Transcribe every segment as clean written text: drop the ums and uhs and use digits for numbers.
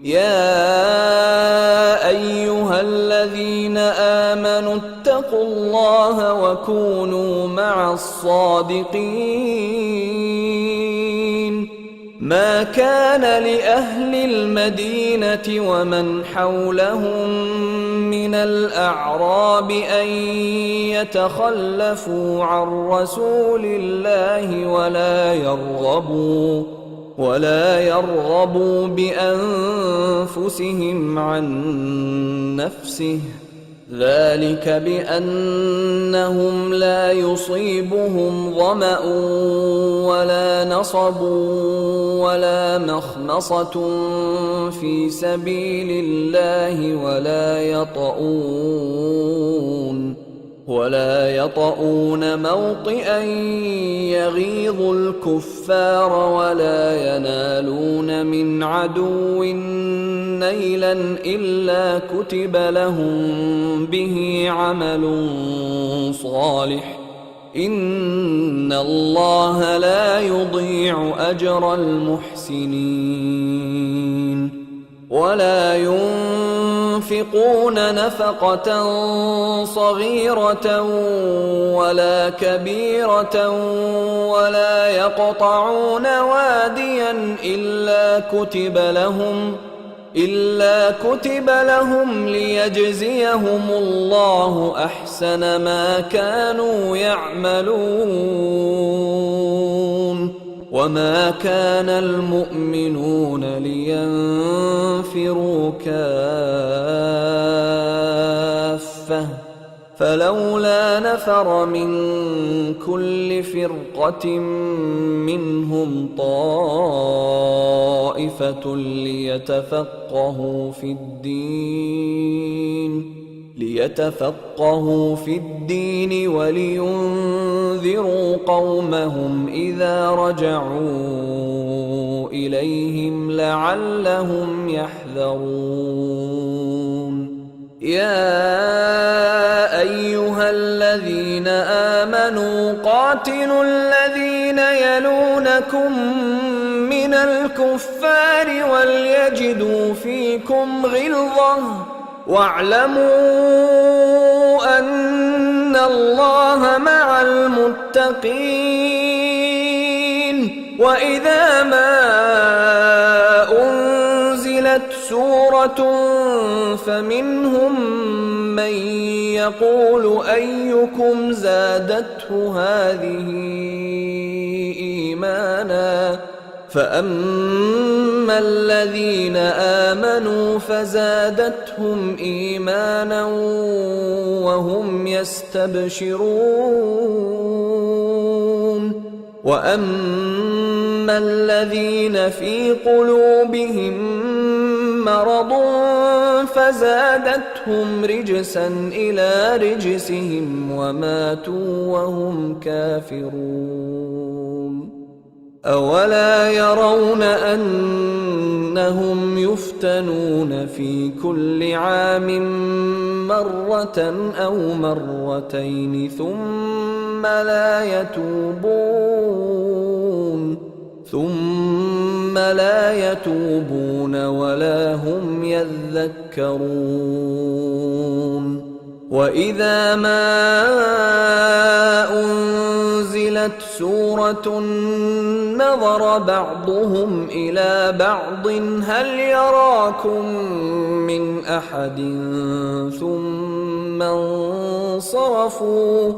يا أيها الذين آمنوا اتقوا الله وكونوا مع الصادقين. ما كان لأهل المدينة ومن حولهم من الأعراب أن يتخلفوا عن رسول الله ولا يرغبوا بأنفسهم عن نفسه، ذلك بأنهم لا يصيبهم ظمأ ولا نصب ولا مخمصة في سبيل الله ولا يطؤون موطئا يغيظ الكفار ولا ينالون من عدو نيلا إلا كتب لهم به عمل صالح، إن الله لا يضيع أجر المحسنين. ولا ينفقون نفقة صغيرة ولا كبيرة ولا يقطعون واديا إلا كتب لهم ليجزيهم الله أحسن ما كانوا يعملون. وما كان المؤمنون لينفروا كافة، فلولا نفر من كل فرقة منهم طائفة ليتفقهوا في الدين ولينذروا قومهم إذا رجعوا إليهم لعلهم يحذرون. يا أيها الذين آمنوا قاتلوا الذين يلونكم من الكفار وليجدوا فيكم غلظة، واعلموا أن الله مع المتقين. وإذا ما أنزلت سورة فمنهم من يقول أيكم زادته هذه إيمانا، فأما الذين آمنوا فزادتهم إيمانا وهم يستبشرون. وأما الذين في قلوبهم مرض فزادتهم رجسا إلى رجسهم وماتوا وهم كافرون. أولا يرون أنهم يفتنون في كل عام مرة أو مرتين ثم لا يتوبون ولا هم يذكرون. وإذا ما أنزلت سورة نظر بعضهم إلى بعض هل يراكم من أحد ثم انصرفوا،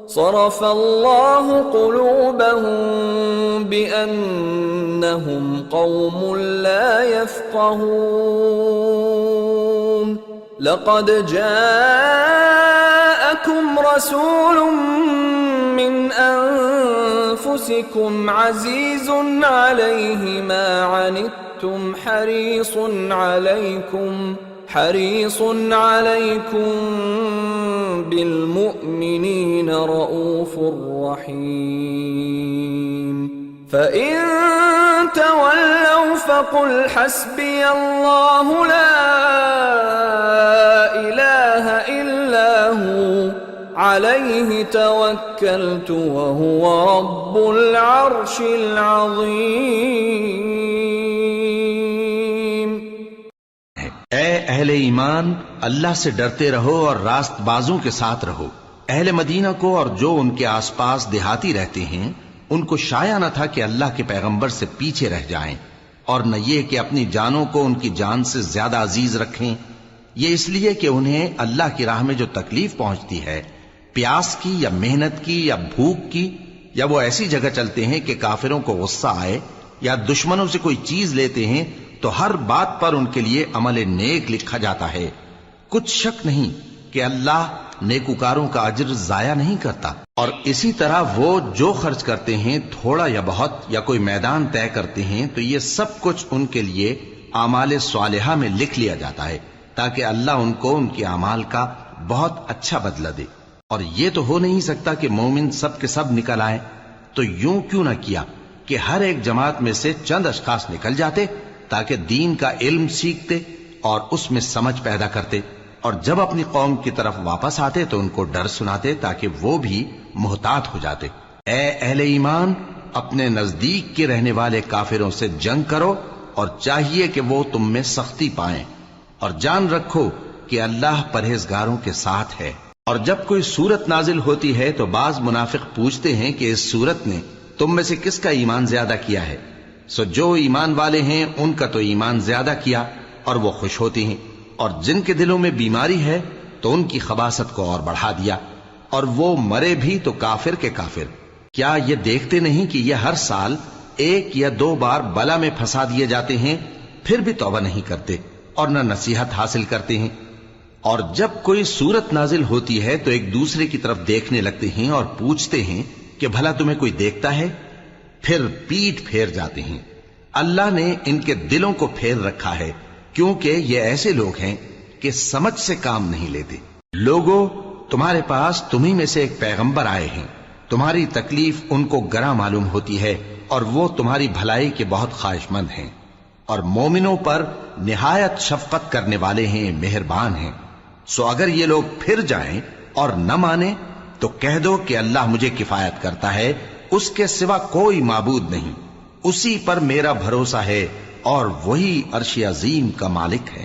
صرف الله قلوبهم بأنهم قوم لا يفقهون. لقد جاءكم رسول من أنفسكم عزيز عليه ما عنتم حريص عليكم بالمؤمنين رؤوف رحيم. فإن تولوا فقل حسبي الله لا إله إلا هو عليه توكلت وهو رب العرش العظيم. اے اہل ایمان، اللہ سے ڈرتے رہو اور راست بازوں کے ساتھ رہو۔ اہل مدینہ کو اور جو ان کے آس پاس دیہاتی رہتے ہیں ان کو شایع نہ تھا کہ اللہ کے پیغمبر سے پیچھے رہ جائیں، اور نہ یہ کہ اپنی جانوں کو ان کی جان سے زیادہ عزیز رکھیں۔ یہ اس لیے کہ انہیں اللہ کی راہ میں جو تکلیف پہنچتی ہے، پیاس کی یا محنت کی یا بھوک کی، یا وہ ایسی جگہ چلتے ہیں کہ کافروں کو غصہ آئے، یا دشمنوں سے کوئی چیز لیتے ہیں، تو ہر بات پر ان کے لیے عمل نیک لکھا جاتا ہے۔ کچھ شک نہیں کہ اللہ نیکوکاروں کا اجر ضائع نہیں کرتا۔ اور اسی طرح وہ جو خرچ کرتے ہیں، تھوڑا یا بہت، یا کوئی میدان طے کرتے ہیں، تو یہ سب کچھ ان کے لیے اعمال صالحہ میں لکھ لیا جاتا ہے، تاکہ اللہ ان کو ان کے اعمال کا بہت اچھا بدلہ دے۔ اور یہ تو ہو نہیں سکتا کہ مومن سب کے سب نکل آئیں، تو یوں کیوں نہ کیا کہ ہر ایک جماعت میں سے چند اشخاص نکل جاتے تاکہ دین کا علم سیکھتے اور اس میں سمجھ پیدا کرتے، اور جب اپنی قوم کی طرف واپس آتے تو ان کو ڈر سناتے تاکہ وہ بھی محتاط ہو جاتے۔ اے اہل ایمان، اپنے نزدیک کے رہنے والے کافروں سے جنگ کرو، اور چاہیے کہ وہ تم میں سختی پائیں، اور جان رکھو کہ اللہ پرہیزگاروں کے ساتھ ہے۔ اور جب کوئی سورت نازل ہوتی ہے تو بعض منافق پوچھتے ہیں کہ اس سورت نے تم میں سے کس کا ایمان زیادہ کیا ہے؟ سو جو ایمان والے ہیں ان کا تو ایمان زیادہ کیا اور وہ خوش ہوتی ہیں، اور جن کے دلوں میں بیماری ہے تو ان کی خباثت کو اور بڑھا دیا، اور وہ مرے بھی تو کافر کے کافر۔ کیا یہ دیکھتے نہیں کہ یہ ہر سال 1 یا 2 بار بلا میں پھنسا دیے جاتے ہیں، پھر بھی توبہ نہیں کرتے اور نہ نصیحت حاصل کرتے ہیں؟ اور جب کوئی سورت نازل ہوتی ہے تو ایک دوسرے کی طرف دیکھنے لگتے ہیں اور پوچھتے ہیں کہ بھلا تمہیں کوئی دیکھتا ہے؟ پھر پیٹ پھیر جاتے ہیں۔ اللہ نے ان کے دلوں کو پھیر رکھا ہے، کیونکہ یہ ایسے لوگ ہیں کہ سمجھ سے کام نہیں لیتے۔ لوگوں، تمہارے پاس تمہیں میں سے ایک پیغمبر آئے ہیں، تمہاری تکلیف ان کو گراں معلوم ہوتی ہے، اور وہ تمہاری بھلائی کے بہت خواہش مند ہیں، اور مومنوں پر نہایت شفقت کرنے والے ہیں، مہربان ہیں۔ سو اگر یہ لوگ پھر جائیں اور نہ مانیں تو کہہ دو کہ اللہ مجھے کفایت کرتا ہے، اس کے سوا کوئی معبود نہیں، اسی پر میرا بھروسہ ہے، اور وہی عرش عظیم کا مالک ہے۔